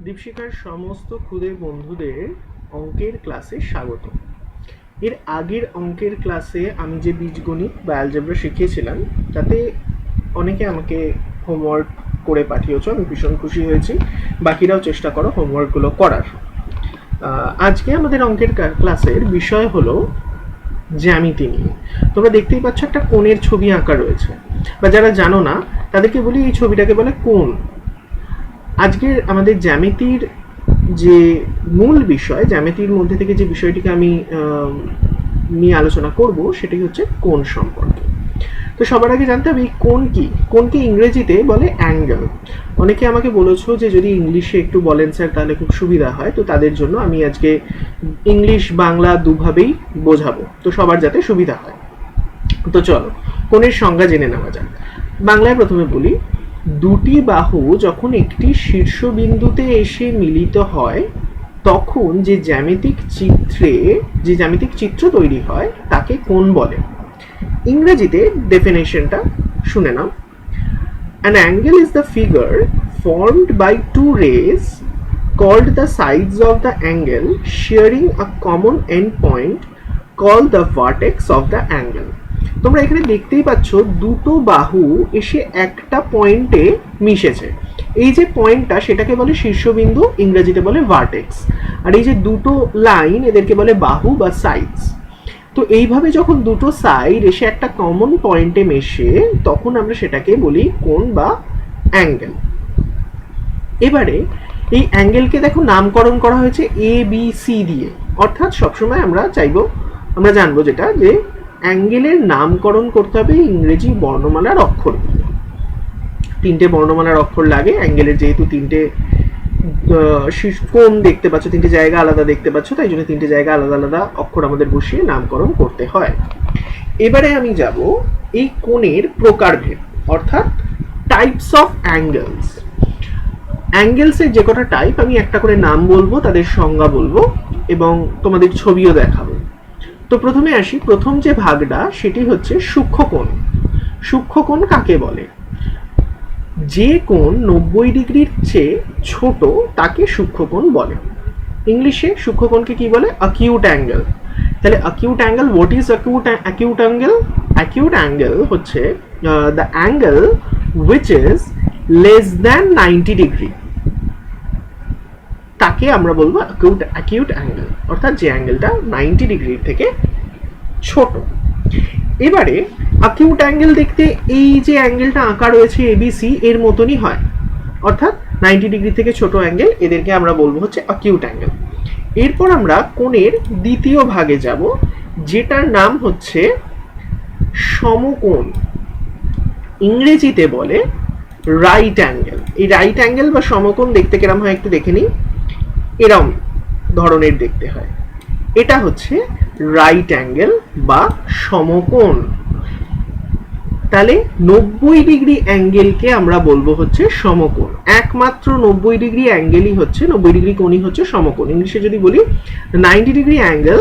দীপশিখার সমস্ত ক্ষুদে বন্ধুদের অঙ্কের ক্লাসে স্বাগত। এর আগের অঙ্কের ক্লাসে আমি যে বীজগণিত বা অ্যালজেব্রা শিখিয়েছিলাম তাতে অনেকে আমাকে হোমওয়ার্ক করে পাঠিয়েছো, আমি ভীষণ খুশি হয়েছি। বাকিরাও চেষ্টা করো হোমওয়ার্কগুলো করার। আজকে আমাদের অঙ্কের ক্লাসের বিষয় হলো জ্যামিতি নিয়ে। তোমরা দেখতেই পাচ্ছ একটা কোণের ছবি আঁকা রয়েছে, বা যারা জানো না তাদেরকে বলি এই ছবিটাকে বলে কোণ। আজকে আমাদের জ্যামিতির যে মূল বিষয়, জ্যামিতির মধ্যে থেকে যে বিষয়টিকে আমি নিয়ে আলোচনা করব সেটি হচ্ছে কোণ সম্পর্কে। তো সবার আগে জানতে হবে এই কোণ কি। কোণকে ইংরেজিতে বলে অ্যাঙ্গেল। অনেকে আমাকে বলেছো যে যদি ইংলিশে একটু বলেন স্যার তাহলে খুব সুবিধা হয়, তো তাদের জন্য আমি আজকে ইংলিশ বাংলা দুভাবেই বোঝাবো, তো সবার যাতে সুবিধা হয়। তো চলো কোণের সংজ্ঞা জেনে নেওয়া যাক। বাংলায় প্রথমে বলি, দুটি বাহু যখন একটি শীর্ষবিন্দুতে এসে মিলিত হয় তখন যে জ্যামিতিক চিত্র তৈরি হয় তাকে কোণ বলে। ইংরেজিতে ডেফিনেশনটা শুনে নাও। An angle is the figure formed by two rays called the sides of the angle sharing a common endpoint called the vertex of the angle. তোমরা এখানে দেখতেই পাচ্ছ দুটো বাহু এসে একটা পয়েন্টে মিশেছে। এই যে পয়েন্টটা সেটাকে বলে শীর্ষবিন্দু, ইংরেজিতে বলে ভার্টেক্স। আর এই যে দুটো লাইন এদেরকে বলে বাহু বা সাইডস। তো এইভাবে যখন দুটো সাইড এসে একটা কমন পয়েন্টে মেশে তখন আমরা সেটাকে বলি কোণ বা অ্যাঙ্গেল। এবারে এই অ্যাঙ্গেলকে দেখো নামকরণ করা হয়েছে এ বি সি দিয়ে, অর্থাৎ সবসময় আমরা জানবো যেটা যে অ্যাঙ্গেলের নামকরণ করতে হবে ইংরেজি বর্ণমালার অক্ষর। তিনটে বর্ণমালার অক্ষর লাগে অ্যাঙ্গেলের, যেহেতু তিনটে কোণ দেখতে পাচ্ছ, তিনটে জায়গা আলাদা দেখতে পাচ্ছ, তাই জন্য তিনটে জায়গা আলাদা আলাদা অক্ষর আমাদের বসিয়ে নামকরণ করতে হয়। এবারে আমি যাব এই কোণের প্রকারভেদ, অর্থাৎ টাইপস অফ অ্যাঙ্গেলস। অ্যাঙ্গেলসের যে কটা টাইপ আমি একটা করে নাম বলবো, তাদের সংজ্ঞা বলবো এবং তোমাদের ছবিও দেখাবো। তো প্রথমে আসি, প্রথম যে ভাগটা সেটি হচ্ছে সূক্ষ্মকোণ। সূক্ষ্মকোণ কাকে বলে? যে কোণ 90 ডিগ্রির চেয়ে ছোট তাকে সূক্ষ্মকোণ বলে। ইংলিশে সূক্ষ্মকোণকে কি বলে? Acute angle. তাহলে acute angle, what is acute angle? Acute angle হচ্ছে the angle which is less than 90 degree, তাকে আমরা বলবো অ্যাকিউট অ্যাঙ্গেল, অর্থাৎ যে অ্যাঙ্গেলটা 90 ডিগ্রির থেকে ছোট। এবারে অ্যাকিউট অ্যাঙ্গেল দেখতে এই যে অ্যাঙ্গেলটা আঁকা রয়েছে এবিসি এর মতনই হয়, অর্থাৎ 90 ডিগ্রি থেকে ছোট অ্যাঙ্গেল, এদেরকে আমরা বলবো হচ্ছে অ্যাকিউট অ্যাঙ্গেল। এরপর আমরা কোণের দ্বিতীয় ভাগে যাব, যেটার নাম হচ্ছে সমকোণ। ইংরেজিতে বলে রাইট অ্যাঙ্গেল। এই রাইট অ্যাঙ্গেল বা সমকোণ দেখতে কেরম হয় একটু দেখে নিই। এরম ধরনের দেখতে হয়, এটা হচ্ছে রাইট অ্যাঙ্গেল বা সমকোণ। তাহলে 90 ডিগ্রি অ্যাঙ্গেলকে আমরা বলবো হচ্ছে সমকোণ। একমাত্র 90 ডিগ্রি অ্যাঙ্গেলই হচ্ছে, 90 ডিগ্রি কোণই হচ্ছে সমকোণ। ইংলিশে যদি বলি 90 degree angle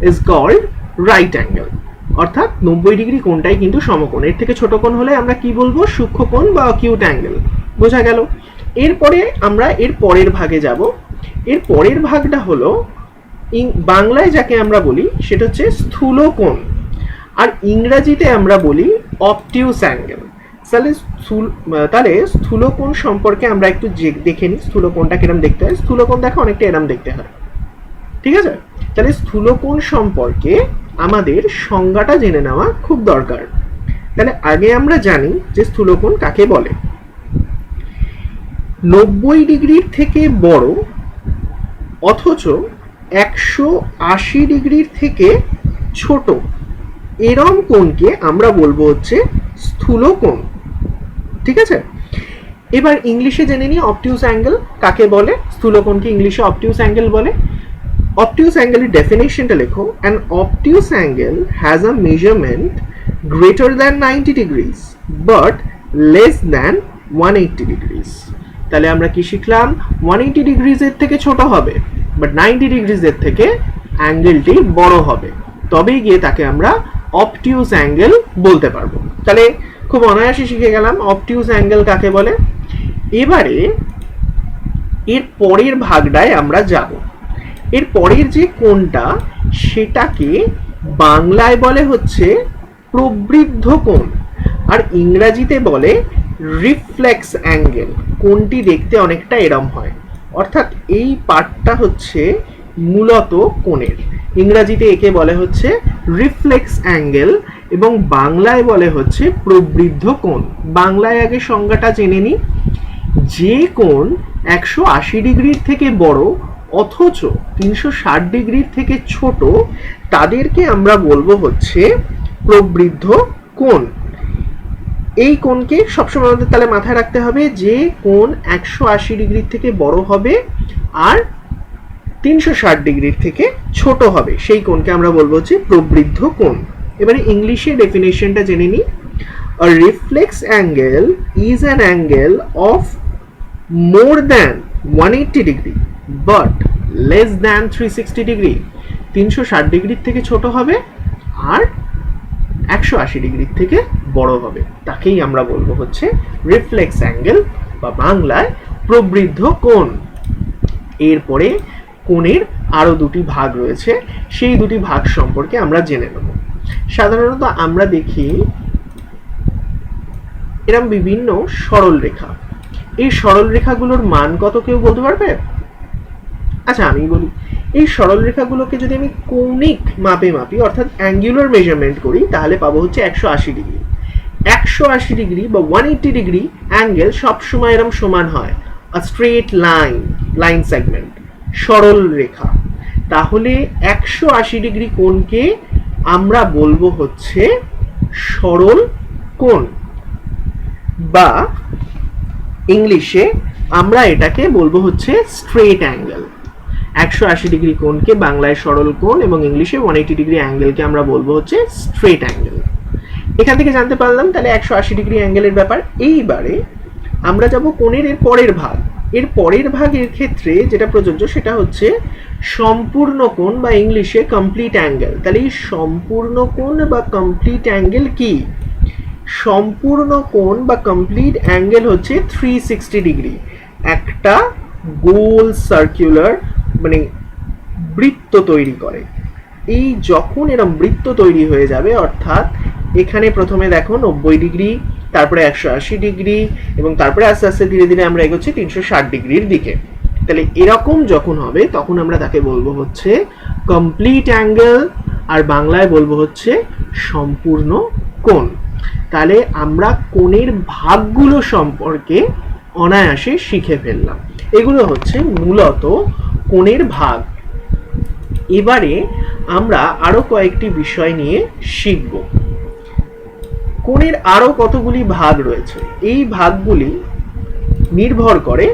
is called right angle, অর্থাৎ 90 ডিগ্রি কোণটাই কিন্তু সমকোণ। এর থেকে ছোট কোণ হলে আমরা কি বলবো? সূক্ষ্মকোণ বা অ্যাকিউট অ্যাঙ্গেল। বোঝা গেল? এরপরে আমরা এর পরের ভাগে যাব। এর পরের ভাগটা হলো বাংলায় যাকে আমরা বলি সেটা হচ্ছে স্থূলকোণ, আর ইংরেজিতে আমরা বলি অবটিউস অ্যাঙ্গেল। তাহলে স্থূলকোণ সম্পর্কে আমরা একটু দেখে নিই, স্থূলকোণটা কিরম দেখতে হয়। স্থূলকোণ দেখো অনেকটা এরম দেখতে হয়, ঠিক আছে? তাহলে স্থূলকোণ সম্পর্কে আমাদের সংজ্ঞাটা জেনে নেওয়া খুব দরকার। তাহলে আগে আমরা জানি যে স্থূলকোণ কাকে বলে। 90 ডিগ্রির থেকে বড় অথচ 180 ডিগ্রির থেকে ছোট এরম কোণকে আমরা বলবো হচ্ছে স্থূলকোণ, ঠিক আছে? এবার ইংলিশে জেনে নিই অবটিউস অ্যাঙ্গেল কাকে বলে। স্থূলকোণকে ইংলিশে অবটিউস অ্যাঙ্গেল বলে। অবটিউস অ্যাঙ্গেলের ডেফিনেশনটা লেখো। An obtuse angle has a measurement greater than 90 degrees but less than 180 degrees. তাহলে আমরা কি শিখলাম? 180 ডিগ্রিজের থেকে ছোট হবে, বাট 90 ডিগ্রিজের থেকে অ্যাঙ্গেলটি বড় হবে, তবেই গিয়ে তাকে আমরা অবটিউস অ্যাঙ্গেল বলতে পারবো। তাহলে খুব অনায়াসে শিখে গেলাম অবটিউস অ্যাঙ্গেল কাকে বলে। এবারে এর পরের ভাগটায় আমরা যাব। এর পরের যে কোণটা সেটাকে বাংলায় বলে হচ্ছে প্রবৃদ্ধ কোণ, আর ইংরাজিতে বলে রিফ্লেক্স অ্যাঙ্গেল। কোণটি দেখতে অনেকটা এরম হয়, অর্থাৎ এই পার্টটা হচ্ছে মূলত কোণের। ইংরাজিতে একে বলে হচ্ছে রিফ্লেক্স অ্যাঙ্গেল এবং বাংলায় বলে হচ্ছে প্রবৃদ্ধ কোণ। বাংলায় আগে সংজ্ঞাটা জেনে নিই। যে কোণ 180 ডিগ্রির থেকে বড় অথচ 360 ডিগ্রির থেকে ছোট তাদেরকে আমরা বলবো হচ্ছে প্রবৃদ্ধ কোণ। এই কোণকে সবসময় আমাদের তাহলে মাথায় রাখতে হবে যে কোণ 180 ডিগ্রির থেকে বড় হবে আর 360 ডিগ্রির থেকে ছোট হবে সেই কোণকে আমরা বলবো হচ্ছে প্রবৃদ্ধ কোণ। এবারে ইংলিশে ডেফিনেশনটা জেনে নিই। A reflex angle is an angle of more than 180 degree but less than 360 degree। 360 ডিগ্রির থেকে ছোট হবে আর 180 ডিগ্রির থেকে বড় হবে, তাকেই আমরা বলবো হচ্ছে রিফ্লেক্স অ্যাঙ্গেল বা বাংলায় প্রবৃদ্ধ কোণ। এরপরে কোণের আরো দুটি ভাগ রয়েছে, সেই দুটি ভাগ সম্পর্কে আমরা জেনে নেব। সাধারণত আমরা দেখি এরকম বিভিন্ন সরল রেখা। এই সরল রেখাগুলোর মান কত কেউ বলতে পারবে? আচ্ছা আমি বলি, এই সরল রেখাগুলোকে যদি আমি কৌণিক মাপে মাপি অর্থাৎ অ্যাঙ্গুলার মেজারমেন্ট করি তাহলে পাবো হচ্ছে 180 ডিগ্রি। 180 ডিগ্রি বা 180 ডিগ্রি অ্যাঙ্গেল সবসময় এরকম সমান হয়, স্ট্রেট লাইন সেগমেন্ট, সরল রেখা। তাহলে 180 ডিগ্রি কোণকে আমরা বলবো হচ্ছে সরল কোণ, বা ইংলিশে আমরা এটাকে বলবো হচ্ছে স্ট্রেট অ্যাঙ্গেল। 180 ডিগ্রি কোণকে বাংলায় সরল কোণ এবং ইংলিশে 180 ডিগ্রি অ্যাঙ্গেলকে আমরা বলবো হচ্ছে স্ট্রেট অ্যাঙ্গেল। এখান থেকে জানতে পারলাম তাহলে 180 ডিগ্রি অ্যাঙ্গেলের ব্যাপার। এইবারে আমরা যাব কোণের এর পরের ভাগ। এর পরের ভাগের ক্ষেত্রে যেটা প্রযোজ্য সেটা হচ্ছে সম্পূর্ণ কোণ বা ইংলিশে কমপ্লিট অ্যাঙ্গেল। তাহলে এই সম্পূর্ণ কোণ বা কমপ্লিট অ্যাঙ্গেল কি? সম্পূর্ণ কোণ বা কমপ্লিট অ্যাঙ্গেল হচ্ছে 360 ডিগ্রি, একটা গোল সার্কুলার মানে বৃত্ত তৈরি করে। এই যখন এরকম বৃত্ত তৈরি হয়ে যাবে অর্থাৎ এখানে প্রথমে দেখো 90 ডিগ্রি, তারপরে 180 ডিগ্রি এবং তারপরে আস্তে আস্তে ধীরে ধীরে আমরা এগোচ্ছি 360 ডিগ্রির দিকে। তাহলে এরকম যখন হবে তখন আমরা তাকে বলবো হচ্ছে কমপ্লিট অ্যাঙ্গেল, আর বাংলায় বলবো হচ্ছে সম্পূর্ণ কোণ। তাহলে আমরা কোণের ভাগগুলো সম্পর্কে অনায়াসে শিখে ফেললাম। এগুলো হচ্ছে মূলত কোণের ভাগ। এবারে আমরা আরো কয়েকটি বিষয় নিয়ে শিখব। কোণের আরো কতগুলি ভাগ রয়েছে, এই ভাগগুলি নির্ভর করে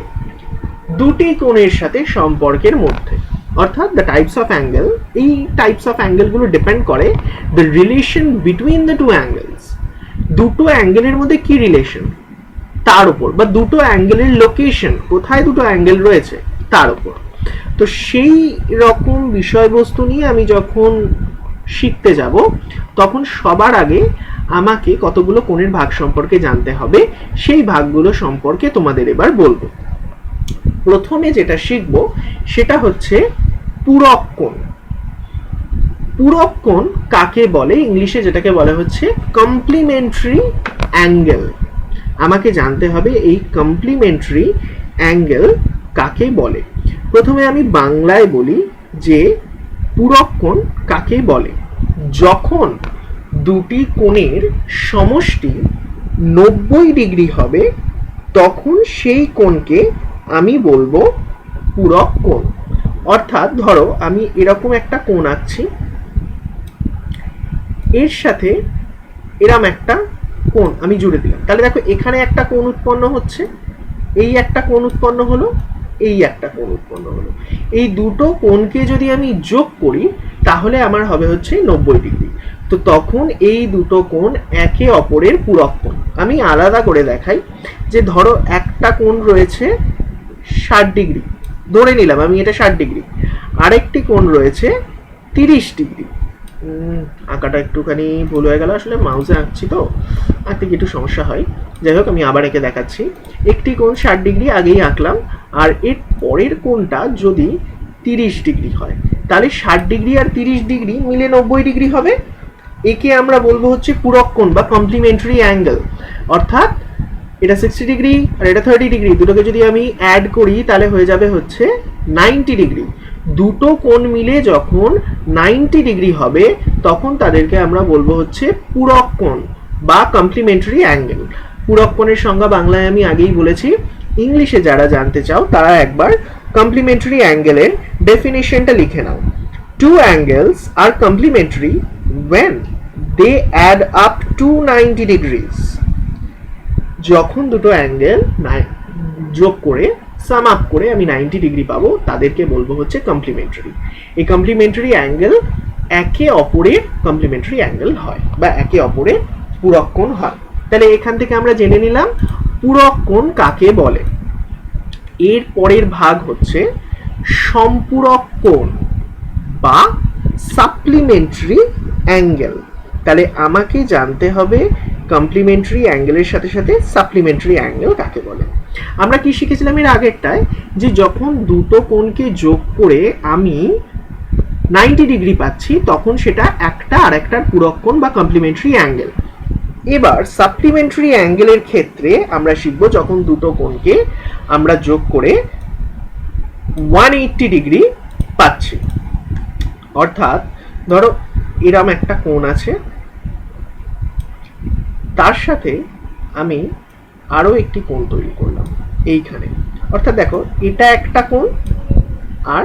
দুটি কোণের সাথে সম্পর্কের মধ্যে, অর্থাৎ দ্য টাইপস অফ অ্যাঙ্গেল। এই টাইপস অফ অ্যাঙ্গেলগুলো ডিপেন্ড করে the relation between the two angles. দুটো অ্যাঙ্গেলের মধ্যে কি রিলেশন তার উপর, বা দুটো অ্যাঙ্গেলের লোকেশন কোথায় দুটো অ্যাঙ্গেল রয়েছে তার উপর। তো সেই রকম বিষয়বস্তু নিয়ে আমি যখন শিখতে যাব তখন সবার আগে আমাকে কতগুলো কোণের ভাগ সম্পর্কে জানতে হবে। সেই ভাগগুলো সম্পর্কে তোমাদের এবার বলবো। প্রথমে যেটা শিখব সেটা হচ্ছে পূরক কোণ। পূরক কোণ কাকে বলে? ইংলিশে যেটাকে বলা হচ্ছে কমপ্লিমেন্টারি অ্যাঙ্গেল। আমাকে জানতে হবে এই কমপ্লিমেন্টারি অ্যাঙ্গেল কাকে বলে। প্রথমে আমি বাংলায় বলি যে পূরক কোণ কাকে বলে। যখন দুটি কোণের সমষ্টি 90 ডিগ্রি হবে তখন সেই কোণকে আমি বলবো পূরক কোণ। অর্থাৎ ধরো আমি এরকম একটা কোণ আঁকছি, এর সাথে এরকম একটা কোণ আমি জুড়ে দিলাম, তাহলে দেখো এখানে একটা কোণ উৎপন্ন হচ্ছে, এই একটা কোণ উৎপন্ন হলো, এই একটা কোণ উৎপন্ন হলো। এই দুটো কোণকে যদি আমি যোগ করি তাহলে আমার হবে হচ্ছে 90 ডিগ্রি। তো তখন এই দুটো কোণ একে অপরের পূরক কোণ। আমি আলাদা করে দেখাই যে ধরো একটা কোণ রয়েছে 60 ডিগ্রি, ধরে নিলাম আমি এটা 60 ডিগ্রি, আরেকটি কোণ রয়েছে 30 ডিগ্রি। আঁকাটা একটুখানি ভুল হয়ে গেল, আসলে মাউসে আঁকছি তো আঁকতে কি একটু সমস্যা হয়। যাই হোক, আমি আবার এঁকে দেখাচ্ছি। একটি কোণ 60 ডিগ্রি আগেই আঁকলাম, আর এর পরের কোণটা যদি 30 ডিগ্রি হয়, তাহলে 60 ডিগ্রি আর 30 ডিগ্রি মিলে 90 ডিগ্রি হবে। একে আমরা বলবো হচ্ছে পূরক কোণ বা কমপ্লিমেন্টারি অ্যাঙ্গেল। অর্থাৎ এটা 60 ডিগ্রি আর এটা 30 ডিগ্রি, দুটোকে যদি আমি অ্যাড করি তাহলে হয়ে যাবে হচ্ছে 90 ডিগ্রি। দুটো কোণ মিলে যখন 90 ডিগ্রি হবে তখন তাদেরকে আমরা বলবো হচ্ছে পূরক কোণ বা কমপ্লিমেন্টারি অ্যাঙ্গেল। পূরক কোণের সংজ্ঞা বাংলায় আমি আগেই বলেছি, ইংলিশে যারা জানতে চাও তারা একবার কমপ্লিমেন্টারি অ্যাঙ্গেলের ডেফিনেশনটা লিখে নাও। Two angles are complementary when they add up to 90 degrees. যখন দুটো অ্যাঙ্গেল যোগ করে সাম আপ করে আমি 90 ডিগ্রি পাবো তাদেরকে বলবো হচ্ছে কমপ্লিমেন্টারি। এই কমপ্লিমেন্টারি অ্যাঙ্গেল একে অপরের কমপ্লিমেন্টারি অ্যাঙ্গেল হয় বা একে অপরের পূরক কোণ হয়। তাহলে এখান থেকে আমরা জেনে নিলাম পূরক কোণ কাকে বলে। এর পরের ভাগ হচ্ছে সম্পূরক কোণ বা সাপ্লিমেন্টারি অ্যাঙ্গেল। তাহলে আমাকে জানতে হবে কমপ্লিমেন্টারি অ্যাঙ্গেলের সাথে সাথে সাপ্লিমেন্টারি অ্যাঙ্গেল কাকে বলে। আমরা কি শিখেছিলাম এর আগেরটায়, যে যখন দুটো কোণকে যোগ করে আমি 90 ডিগ্রি পাচ্ছি তখন সেটা একটা আর একটার পূরক কোণ বা কমপ্লিমেন্টারি অ্যাঙ্গেল। এবার সাপ্লিমেন্টারি অ্যাঙ্গেলের ক্ষেত্রে আমরা শিখব যখন দুটো কোণকে আমরা যোগ করে 180 ডিগ্রি পাচ্ছি। অর্থাৎ ধরো এরম একটা কোণ আছে, তার সাথে আমি আরো একটি কোণ তৈরি করলাম এইখানে। অর্থাৎ দেখো এটা একটা কোণ আর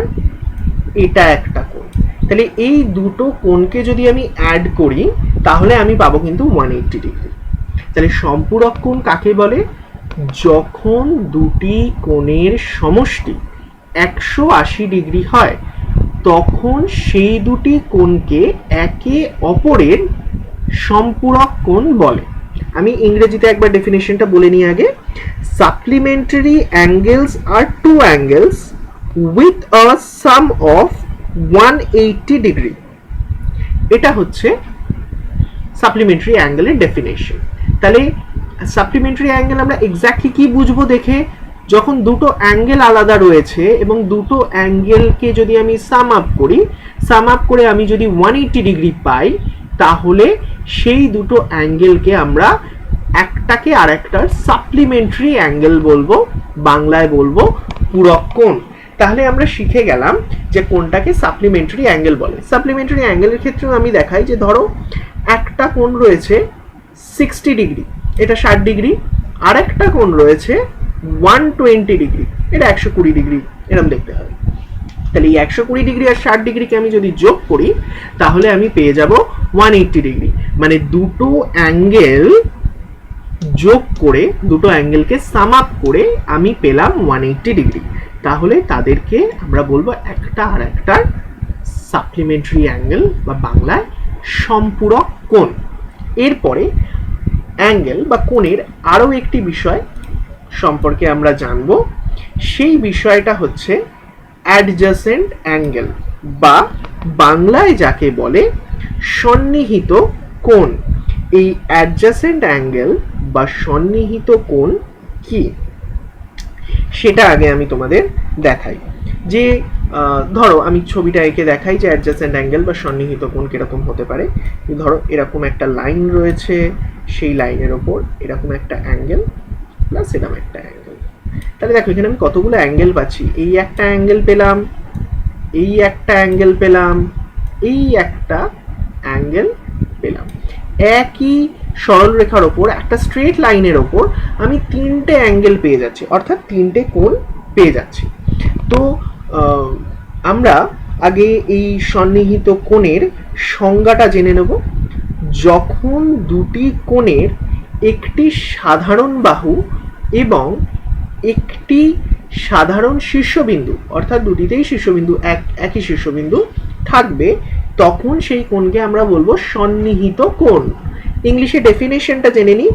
এটা একটা কোণ, তাহলে এই দুটো কোণকে যদি আমি অ্যাড করি তাহলে আমি পাবো কিন্তু 180 ডিগ্রি। তাহলে সম্পূরক কোণ কাকে বলে? যখন দুটি কোণের সমষ্টি 180 ডিগ্রি হয় তখন সেই দুটি কোণকে একে অপরের সম্পূরক কোণ বলে। আমি ইংরেজিতে একবার ডেফিনেশনটা বলে নিই আগে। Supplementary angles are two angles with a sum of 180 degree. এটা হচ্ছে সাপ্লিমেন্টারি অ্যাঙ্গেলের ডেফিনেশন। তাহলে সাপ্লিমেন্টারি অ্যাঙ্গেল আমরা এক্স্যাক্টলি কি বুঝবো দেখে, যখন দুটো অ্যাঙ্গেল আলাদা রয়েছে এবং দুটো অ্যাঙ্গেলকে যদি আমি সাম আপ করে আমি যদি 180 ডিগ্রি পাই তাহলে সেই দুটো অ্যাঙ্গেলকে আমরা একটাকে আর একটার সাপ্লিমেন্টারি অ্যাঙ্গেল বলবো, বাংলায় বলবো পূরক কোণ। তাহলে আমরা শিখে গেলাম যে কোনটাকে সাপ্লিমেন্টারি অ্যাঙ্গেল বলে। সাপ্লিমেন্টারি অ্যাঙ্গেলের ক্ষেত্রেও আমি দেখাই যে ধরো একটা কোণ রয়েছে 60 ডিগ্রি, এটা 60 ডিগ্রি, আর একটা কোণ রয়েছে 120 ডিগ্রি, এটা 120 ডিগ্রি, এরকম দেখতে হবে। তাহলে এই 120 ডিগ্রি আর 60 ডিগ্রিকে আমি যদি যোগ করি তাহলে আমি পেয়ে যাব 180 ডিগ্রি। মানে দুটো অ্যাঙ্গেল যোগ করে, দুটো অ্যাঙ্গেলকে সাম আপ করে আমি পেলাম 180 ডিগ্রি। তাহলে তাদেরকে আমরা বলবো একটা আর একটার সাপ্লিমেন্টারি অ্যাঙ্গেল বা বাংলায় সম্পূরক কোণ। এরপরে অ্যাঙ্গেল বা কোণের আরও একটি বিষয় সম্পর্কে আমরা জানব, সেই বিষয়টা হচ্ছে অ্যাডজাসেন্ট অ্যাঙ্গেল বা বাংলায় যাকে বলে সন্নিহিত কোণ। এই অ্যাডজাসেন্ট অ্যাঙ্গেল বা সন্নিহিত কোণ কি সেটা আগে আমি তোমাদের দেখাই। যে ধরো আমি ছবিটা এঁকে দেখাই যে অ্যাডজাসেন্ট অ্যাঙ্গেল বা সন্নিহিত কোণ কিরকম হতে পারে। ধরো এরকম একটা লাইন রয়েছে, সেই লাইনের ওপর এরকম একটা অ্যাঙ্গেল প্লাস এরকম একটা অ্যাঙ্গেল। তাহলে দেখো এখানে আমি কতগুলো অ্যাঙ্গেল পাচ্ছি। এই একটা অ্যাঙ্গেল পেলাম, এই একটা অ্যাঙ্গেল পেলাম, এই একটা অ্যাঙ্গেল পেলাম। একই সরলরেখার ওপর একটা স্ট্রেট লাইনের ওপর আমি তিনটে অ্যাঙ্গেল পেয়ে যাচ্ছি, অর্থাৎ তিনটে কোণ পেয়ে যাচ্ছি। তো আমরা আগে এই সন্নিহিত কোণের সংজ্ঞাটা জেনে নেব। যখন দুটি কোণের একটি সাধারণ বাহু এবং একটি সাধারণ শীর্ষবিন্দু, অর্থাৎ দুটিতেই শীর্ষবিন্দু একই শীর্ষবিন্দু থাকবে তখন সেই কোণকে আমরা বলবো সন্নিহিত কোণ। ইংলিশে ডেফিনেশনটা জেনে নিই।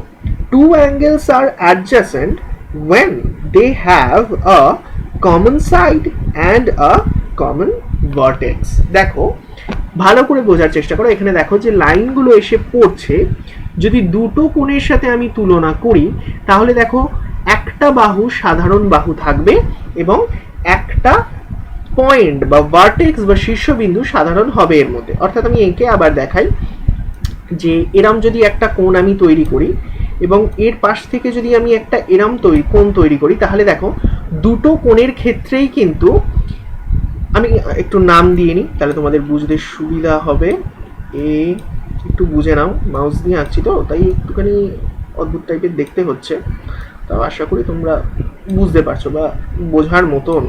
Two angles are adjacent when they have a common side and a common vertex. দেখো ভালো করে বোঝার চেষ্টা করো। এখানে দেখো যে লাইনগুলো এসে পড়ছে, যদি দুটো কোণের সাথে আমি তুলনা করি তাহলে দেখো একটা বাহু সাধারণ বাহু থাকবে এবং একটা পয়েন্ট বা ভার্টেক্স বা শীর্ষবিন্দু সাধারণ হবে এর মধ্যে। অর্থাৎ আমি এঁকে আবার দেখাই যে এরম যদি একটা কোণ আমি তৈরি করি এবং এর পাশ থেকে যদি আমি একটা এরম কোণ তৈরি করি তাহলে দেখো দুটো কোণের ক্ষেত্রেই কিন্তু, আমি একটু নাম দিয়ে নিই তাহলে তোমাদের বুঝতে সুবিধা হবে। একটু বুঝে নাও, মাউস দিয়ে আঁকছি তো তাই একটুখানি অদ্ভুত টাইপের দেখতে হচ্ছে, তাও আশা করি তোমরা বুঝতে পারছো বা বোঝার মতন।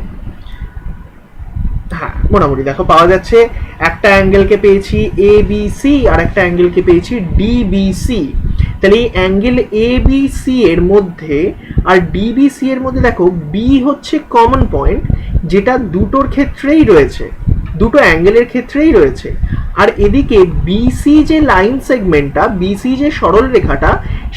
হ্যাঁ, মোটামুটি দেখো পাওয়া যাচ্ছে একটা অ্যাঙ্গেলকে পেয়েছি এ বি সি আর একটা অ্যাঙ্গেলকে পেয়েছি ডিবিসি। তাহলে এই অ্যাঙ্গেল এ বি সি এর মধ্যে আর ডিবিসি এর মধ্যে দেখো বি হচ্ছে কমন পয়েন্ট, যেটা দুটোর ক্ষেত্রেই রয়েছে, দুটো অ্যাঙ্গেলের ক্ষেত্রেই রয়েছে। আর এদিকে বিসি যে লাইন সেগমেন্টটা, বিসি যে সরল রেখাটা,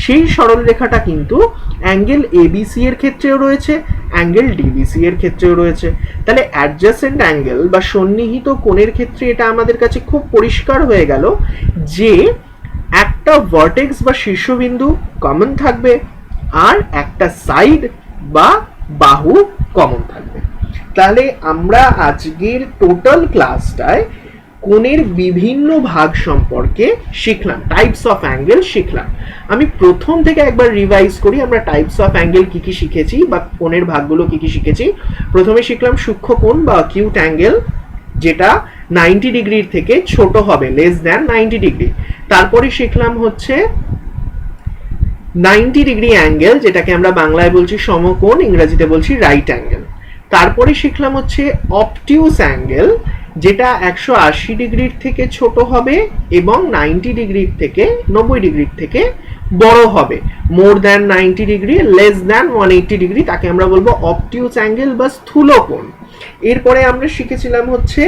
সেই সরল রেখাটা কিন্তু অ্যাঙ্গেল এবিসি এর ক্ষেত্রেও রয়েছে, অ্যাঙ্গেল ডিবিসি এর ক্ষেত্রেও রয়েছে। তাহলে অ্যাডজাসেন্ট অ্যাঙ্গেল বা সন্নিহিত কোণের ক্ষেত্রে এটা আমাদের কাছে খুব পরিষ্কার হয়ে গেল যে একটা ভার্টেক্স বা শীর্ষবিন্দু কমন থাকবে আর একটা সাইড বা বাহু কমন থাকবে। তাহলে আমরা আজকের টোটাল ক্লাসটায় কোণের বিভিন্ন ভাগ সম্পর্কে শিখলাম, টাইপস অফ অ্যাঙ্গেল শিখলাম। আমি প্রথম থেকে একবার রিভাইজ করি আমরা টাইপস অফ অ্যাঙ্গেল কি কি শিখেছি বা কোণের ভাগগুলো কি কি শিখেছি। প্রথমে শিখলাম সূক্ষ্ম কোণ বা অ্যাকিউট অ্যাঙ্গেল, যেটা 90 ডিগ্রির থেকে ছোট হবে, লেস দ্যান 90 ডিগ্রি। তারপরে শিখলাম হচ্ছে 90 ডিগ্রি অ্যাঙ্গেল, যেটাকে আমরা বাংলায় বলছি সমকোণ, ইংরেজিতে বলছি রাইট অ্যাঙ্গেল। তারপরে শিখলাম হচ্ছে অবটিউস অ্যাঙ্গেল, যেটা 180 ডিগ্রির থেকে ছোট হবে এবং 90 ডিগ্রির থেকে 90 ডিগ্রির থেকে বড় হবে, more than 90 degree, less than 180 degree, তাকে আমরা বলবো অবটিউস অ্যাঙ্গেল বা স্থূলকোণ। এরপরে আমরা শিখেছিলাম হচ্ছে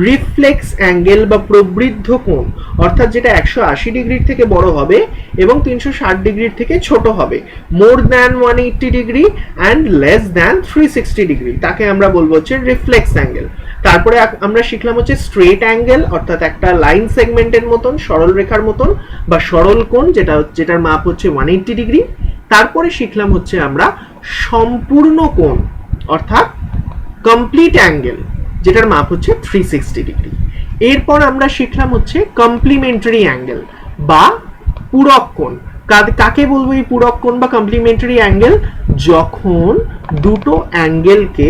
রিফ্লেক্স অ্যাঙ্গেল বা প্রবৃদ্ধ কোণ, অর্থাৎ যেটা 180 ডিগ্রির থেকে বড় হবে এবং 360 ডিগ্রির থেকে ছোট হবে, more than 180 degree and less than 360 degree, তাকে আমরা বলবো হচ্ছে রিফ্লেক্স অ্যাঙ্গেল। তারপরে আমরা শিখলাম হচ্ছে স্ট্রেট অ্যাঙ্গেল, অর্থাৎ একটা লাইন সেগমেন্টের মতন, সরল রেখার মতন বা সরল কোণ, যেটার মাপ হচ্ছে 180 ডিগ্রি। তারপরে শিখলাম হচ্ছে আমরা সম্পূর্ণ কোণ, অর্থাৎ কমপ্লিট অ্যাঙ্গেল, যেটার মাপ হচ্ছে 360 ডিগ্রি। এরপর আমরা শিখলাম হচ্ছে কমপ্লিমেন্টারি অ্যাঙ্গেল বা পূরক কোণ। কাকে বলবো এই পূরক কোণ বা কমপ্লিমেন্টারি অ্যাঙ্গেল? যখন দুটো অ্যাঙ্গেলকে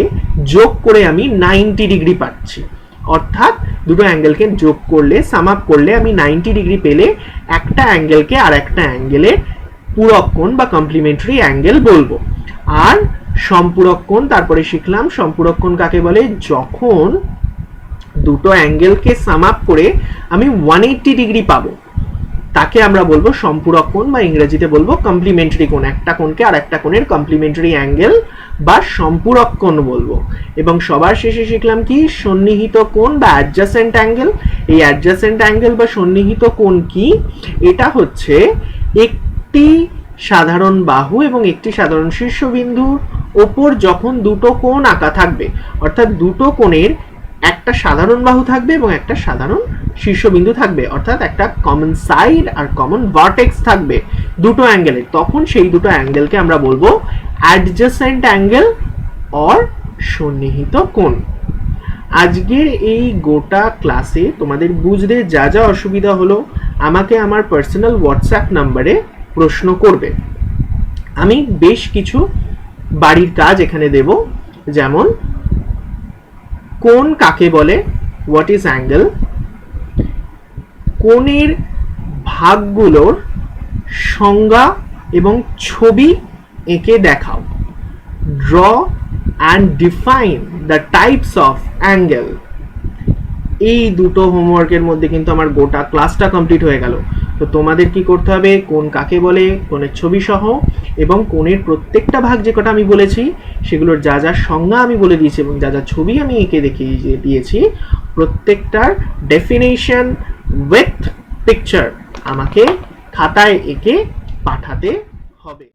যোগ করে আমি 90 ডিগ্রি পাচ্ছি, অর্থাৎ দুটো অ্যাঙ্গেলকে যোগ করলে, সাম আপ করলে আমি 90 ডিগ্রি পেলে একটা অ্যাঙ্গেলকে আর একটা অ্যাঙ্গেলের পূরক কোণ বা কমপ্লিমেন্টারি অ্যাঙ্গেল বলবো। আর সম্পূরক কোণ তারপরে শিখলাম, সম্পূরক কোণ কাকে বলে? যখন দুটো অ্যাঙ্গেলকে সাম আপ করে আমি 180 ডিগ্রি পাবো, তাকে আমরা বলবো সম্পূরক কোণ বা ইংরেজিতে বলবো কমপ্লিমেন্টারি কোণ। একটা কোণকে আর একটা কোণের কমপ্লিমেন্টারি অ্যাঙ্গেল বা সম্পূরক কোণ বলবো। এবং সবার শেষে শিখলাম কি? সন্নিহিত কোণ বা অ্যাডজাসেন্ট অ্যাঙ্গেল। এই অ্যাডজাসেন্ট অ্যাঙ্গেল বা সন্নিহিত কোণ কি? এটা হচ্ছে একটি সাধারণ বাহু এবং একটি সাধারণ শীর্ষবিন্দুর ওপর যখন দুটো কোণ আঁকা থাকবে, অর্থাৎ দুটো কোণের একটা সাধারণ বাহু থাকবে এবং একটা সাধারণ শীর্ষবিন্দু থাকবে, অর্থাৎ একটা কমন সাইড আর কমন ভার্টেক্স থাকবে দুটো অ্যাঙ্গেলের, তখন সেই দুটো অ্যাঙ্গেলকে আমরা বলবো অ্যাডজাসেন্ট অ্যাঙ্গেল অর সন্নিহিত কোণ। আজকের এই গোটা ক্লাসে তোমাদের বুঝতে যা যা অসুবিধা হলো আমাকে আমার পার্সোনাল হোয়াটসঅ্যাপ নাম্বারে প্রশ্ন করবে। আমি বেশ কিছু বাড়ির কাজ এখানে দেব, যেমন কোণ কাকে বলে, হোয়াট ইজ অ্যাঙ্গেল, কোণের ভাগগুলোর সংজ্ঞা এবং ছবি এঁকে দেখাও, draw and define the types of angle. এই দুটো হোমওয়ার্কের মধ্যে কিন্তু আমার গোটা ক্লাসটা কমপ্লিট হয়ে গেল। তো তোমাদের কি করতে হবে? কোণ কাকে বলে, কোণের ছবি সহ এবং কোণের প্রত্যেকটা ভাগ যে কটা আমি বলেছি সেগুলোর যা যা সংজ্ঞা আমি বলে দিয়েছি এবং যা যা ছবি আমি এঁকে দেখিয়ে দিয়েছি, প্রত্যেকটার ডেফিনেশন উইথ পিকচার আমাকে খাতায় এঁকে পাঠাতে হবে।